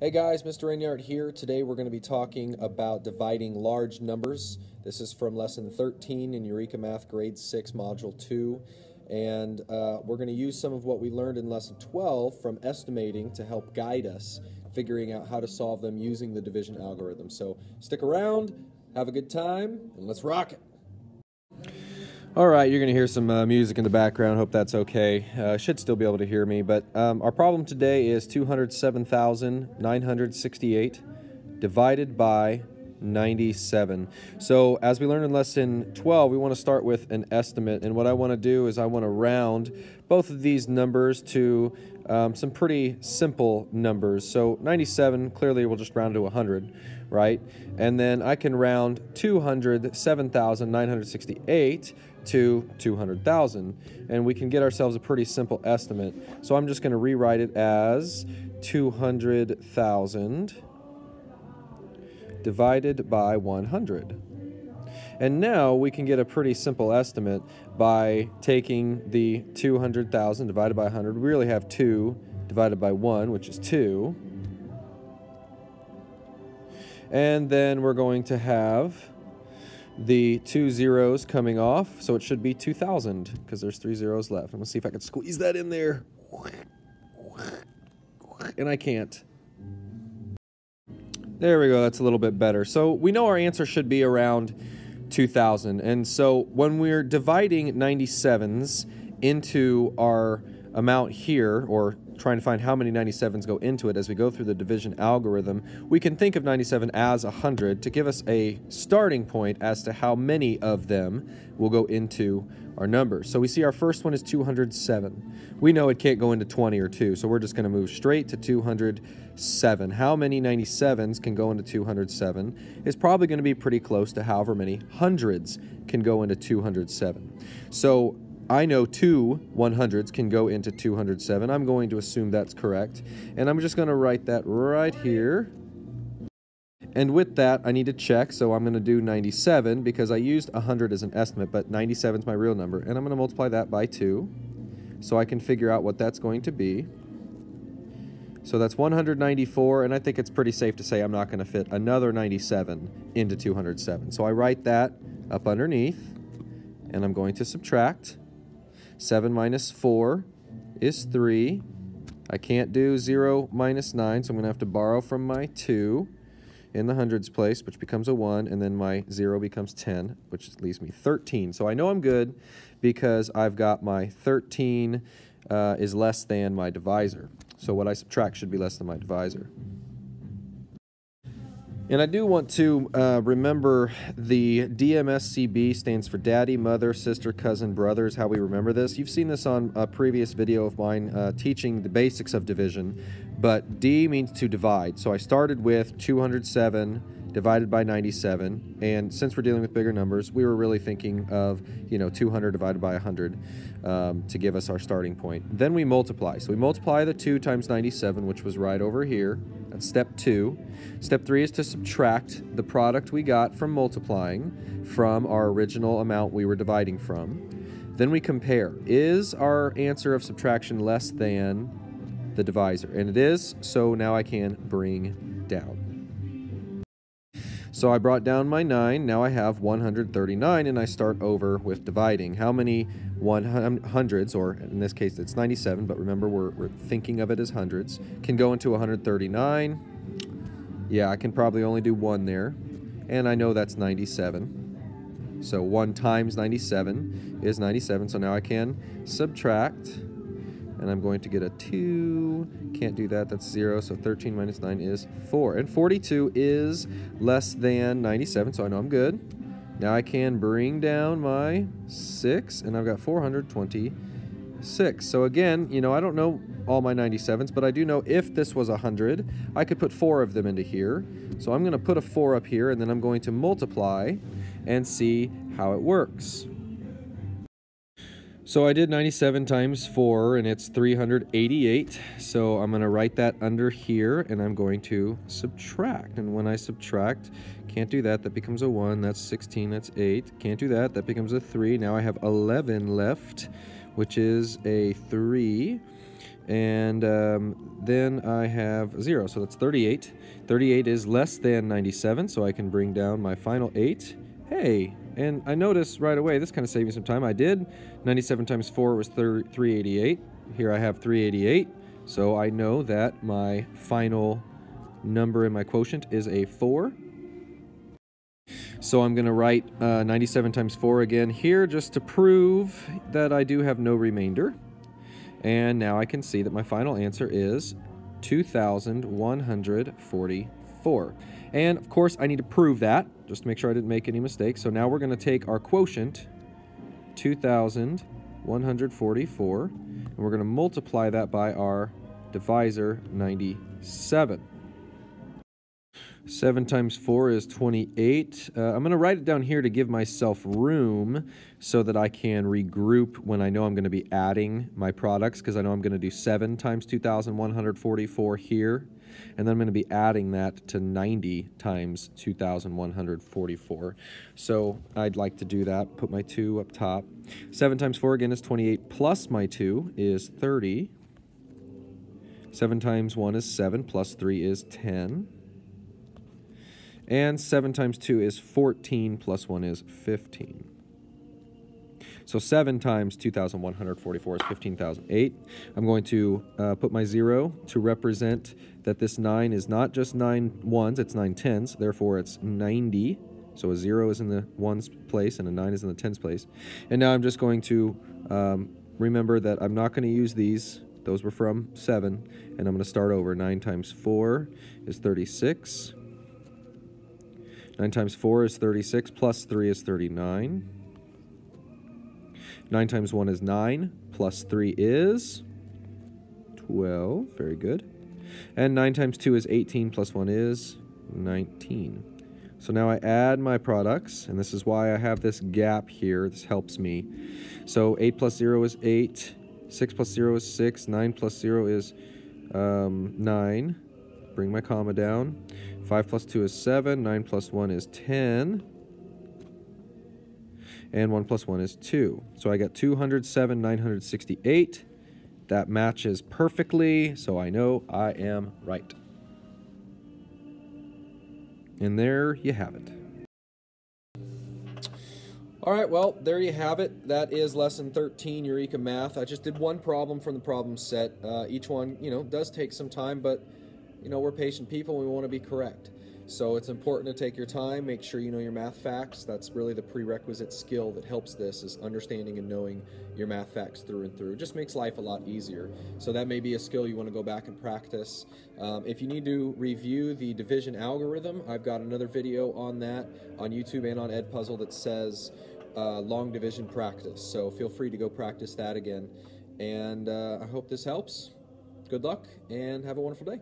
Hey guys, Mr. Rainyard here. Today we're going to be talking about dividing large numbers. This is from lesson 13 in Eureka Math grade 6 module 2, and we're going to use some of what we learned in lesson 12 from estimating to help guide us figuring out how to solve them using the division algorithm. So stick around, have a good time, and let's rock it. Alright, you're going to hear some music in the background. Hope that's okay. Should still be able to hear me, but our problem today is 207,968 divided by 97. So as we learned in lesson 12, we want to start with an estimate, and what I want to do is I want to round both of these numbers to some pretty simple numbers. So 97, clearly we'll just round to 100, right? And then I can round 207,968 to 200,000, and we can get ourselves a pretty simple estimate. So I'm just going to rewrite it as 200,000 divided by 100. And now we can get a pretty simple estimate by taking the 200,000 divided by 100. We really have 2 divided by 1, which is 2. And then we're going to have the 2 zeros coming off, so it should be 2,000 because there's 3 zeros left. I'm going to see if I can squeeze that in there. And I can't. There we go, that's a little bit better. So we know our answer should be around 2,000. And so when we're dividing 97s into our amount here, or trying to find how many 97s go into it as we go through the division algorithm, we can think of 97 as 100 to give us a starting point as to how many of them will go into our numbers. So we see our first one is 207. We know it can't go into 20 or 2, so we're just going to move straight to 207. How many 97s can go into 207 is probably going to be pretty close to however many hundreds can go into 207. So I know 2 100s can go into 207. I'm going to assume that's correct. And I'm just going to write that right here. And with that, I need to check. So I'm going to do 97 because I used 100 as an estimate, but 97 is my real number. And I'm going to multiply that by 2 so I can figure out what that's going to be. So that's 194, and I think it's pretty safe to say I'm not going to fit another 97 into 207. So I write that up underneath, and I'm going to subtract. 7 minus 4 is 3. I can't do 0 minus 9, so I'm going to have to borrow from my 2 in the hundreds place, which becomes a 1, and then my 0 becomes 10, which leaves me 13. So I know I'm good because I've got my 13 is less than my divisor. So what I subtract should be less than my divisor. And I do want to remember the DMSCB stands for Daddy, Mother, Sister, Cousin, Brothers, how we remember this. You've seen this on a previous video of mine teaching the basics of division, but D means to divide. So I started with 207 divided by 97, and since we're dealing with bigger numbers, we were really thinking of, 200 divided by 100 to give us our starting point. Then we multiply. So we multiply the 2 times 97, which was right over here. That's step 2. Step 3 is to subtract the product we got from multiplying from our original amount we were dividing from. Then we compare. Is our answer of subtraction less than the divisor? And it is, so now I can bring down. So I brought down my 9, now I have 139, and I start over with dividing. How many 100s, or in this case it's 97, but remember we're thinking of it as hundreds, can go into 139? Yeah, I can probably only do 1 there, and I know that's 97. So 1 times 97 is 97, so now I can subtract. And I'm going to get a 2. Can't do that, that's 0, so 13 minus 9 is 4. And 42 is less than 97, so I know I'm good. Now I can bring down my 6, and I've got 426. So again, I don't know all my 97s, but I do know if this was 100, I could put 4 of them into here. So I'm going to put a 4 up here, and then I'm going to multiply and see how it works. So I did 97 times 4, and it's 388. So I'm going to write that under here, and I'm going to subtract. And when I subtract, can't do that. That becomes a 1. That's 16. That's 8. Can't do that. That becomes a 3. Now I have 11 left, which is a 3. And then I have 0, so that's 38. 38 is less than 97, so I can bring down my final 8. Hey, and I notice right away, this kind of saved me some time. I did 97 times 4 was 388. Here I have 388, so I know that my final number in my quotient is a 4. So I'm going to write 97 times 4 again here just to prove that I do have no remainder. And now I can see that my final answer is 2,144. And of course I need to prove that, just to make sure I didn't make any mistakes. So now we're going to take our quotient, 2,144, and we're going to multiply that by our divisor, 97. 7 times 4 is 28. I'm going to write it down here to give myself room so that I can regroup when I know I'm going to be adding my products, because I know I'm going to do 7 times 2,144 here, and then I'm going to be adding that to 90 times 2,144. So I'd like to do that. Put my 2 up top. 7 times 4 again is 28, plus my 2 is 30. 7 times 1 is 7, plus 3 is 10. And 7 times 2 is 14, plus 1 is 15. So 7 times 2,144 is 15,008. I'm going to put my 0 to represent that this 9 is not just 9 ones, it's 9 tens. Therefore, it's 90. So a 0 is in the ones place and a 9 is in the tens place. And now I'm just going to remember that I'm not going to use these. Those were from 7. And I'm going to start over. 9 times 4 is 36. 9 times 4 is 36, plus 3 is 39. 9 times 1 is 9, plus 3 is 12. Very good. And 9 times 2 is 18, plus 1 is 19. So now I add my products, and this is why I have this gap here. This helps me. So 8 plus 0 is 8. 6 plus 0 is 6. 9 plus 0 is 9. Bring my comma down. 5 plus 2 is 7. 9 plus 1 is 10. And 1 plus 1 is 2. So I got 207,968. That matches perfectly, so I know I am right. And there you have it. All right, well, there you have it. That is lesson 13, Eureka Math. I just did one problem from the problem set. Each one, does take some time, but we're patient people and we want to be correct. So it's important to take your time, make sure you know your math facts. That's really the prerequisite skill that helps this, is understanding and knowing your math facts through and through. It just makes life a lot easier. So that may be a skill you want to go back and practice. If you need to review the division algorithm, I've got another video on that on YouTube and on Edpuzzle that says long division practice. So feel free to go practice that again. And I hope this helps. Good luck and have a wonderful day.